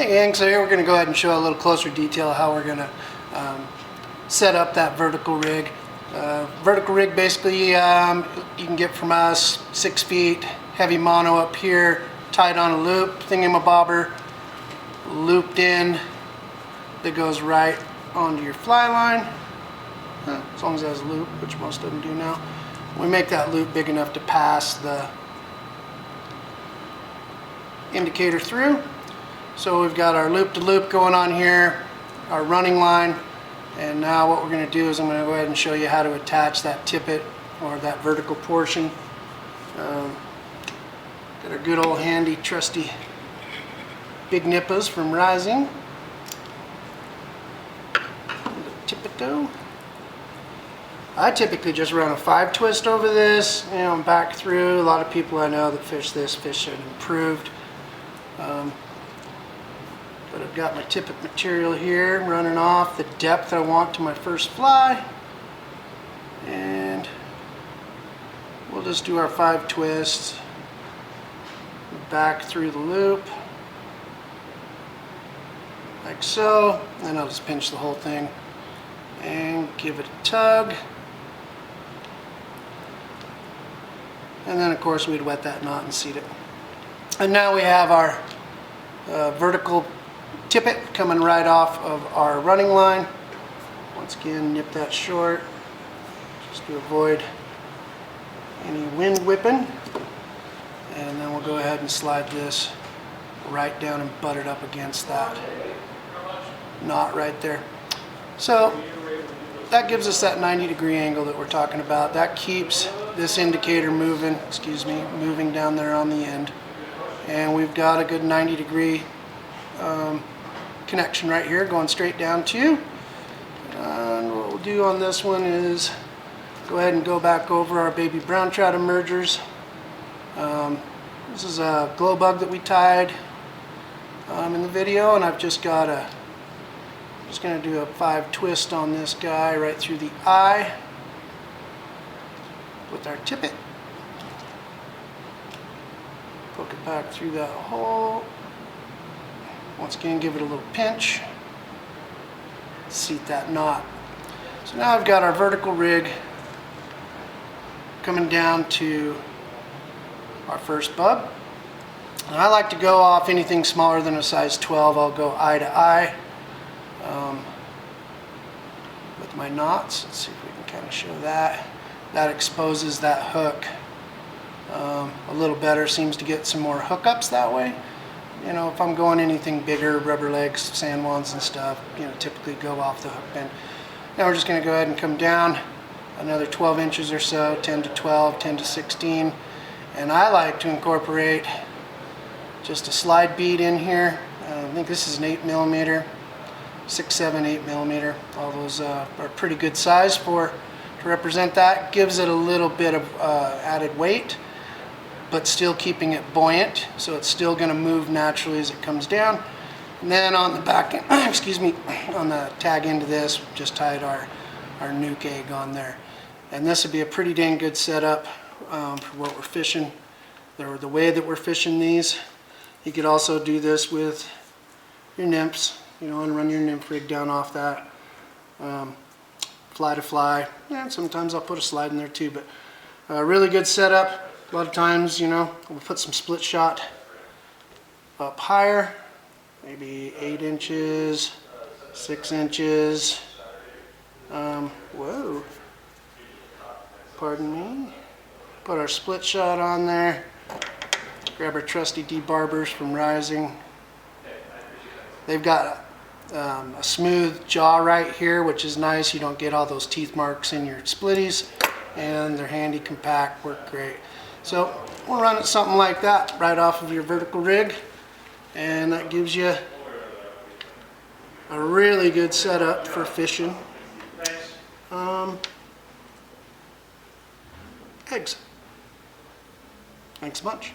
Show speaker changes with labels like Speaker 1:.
Speaker 1: Hey gang, so here we're going to go ahead and show a little closer detail how we're going to set up that vertical rig. Vertical rig basically you can get from us 6 feet, heavy mono up here, tied on a loop, thingamabobber, looped in, that goes right onto your fly line, as long as it has a loop, which most of them do now. We make that loop big enough to pass the indicator through. So we've got our loop-to-loop going on here, our running line, and now what we're going to do is I'm going to go ahead and show you how to attach that tippet or that vertical portion. Got our good old handy trusty big nippas from Rising. Tippet-o. I typically just run a 5 twist over this, and back through. A lot of people I know that fish this fish it improved. But I've got my tippet material here running off the depth I want to my first fly, and we'll just do our 5 twists back through the loop like so. Then I'll just pinch the whole thing and give it a tug, and then of course we'd wet that knot and seat it. And now we have our vertical tippet coming right off of our running line. Once again, nip that short just to avoid any wind whipping, and then we'll go ahead and slide this right down and butt it up against that knot right there. So that gives us that 90-degree angle that we're talking about. That keeps this indicator moving, moving down there on the end, and we've got a good 90-degree connection right here going straight down to you. And what we'll do on this one is go ahead and go back over our baby brown trout emergers. This is a glow bug that we tied in the video, and I've just got just going to do a 5 twist on this guy right through the eye with our tippet. Poke it back through that hole. Once again, give it a little pinch, seat that knot. So now I've got our vertical rig coming down to our first bug. And I like to go off anything smaller than a size 12. I'll go eye to eye with my knots. Let's see if we can kind of show that. That exposes that hook a little better, seems to get some more hookups that way. You know, if I'm going anything bigger, rubber legs, sand wands and stuff, you know, typically go off the hook pin. Now we're just going to go ahead and come down another 12 inches or so, 10 to 12, 10 to 16. And I like to incorporate just a slide bead in here. I think this is an 8mm, 6, 7, 8mm. All those are pretty good size to represent that. Gives it a little bit of added weight, but still keeping it buoyant, so it's still going to move naturally as it comes down. And then on the back end, excuse me, on the tag end of this, just tied our nuke egg on there. And this would be a pretty dang good setup for what we're fishing, the way that we're fishing these. You could also do this with your nymphs, you know, and run your nymph rig down off that fly to fly. And sometimes I'll put a slide in there too, but a really good setup. A lot of times, you know, we'll put some split shot up higher, maybe 8 inches, 6 inches. Whoa, pardon me. Put our split shot on there. Grab our trusty debarbers from Rising. They've got a smooth jaw right here, which is nice. You don't get all those teeth marks in your splitties, and they're handy, compact, work great. So we'll run it something like that right off of your vertical rig, and that gives you a really good setup for fishing eggs. Thanks a bunch.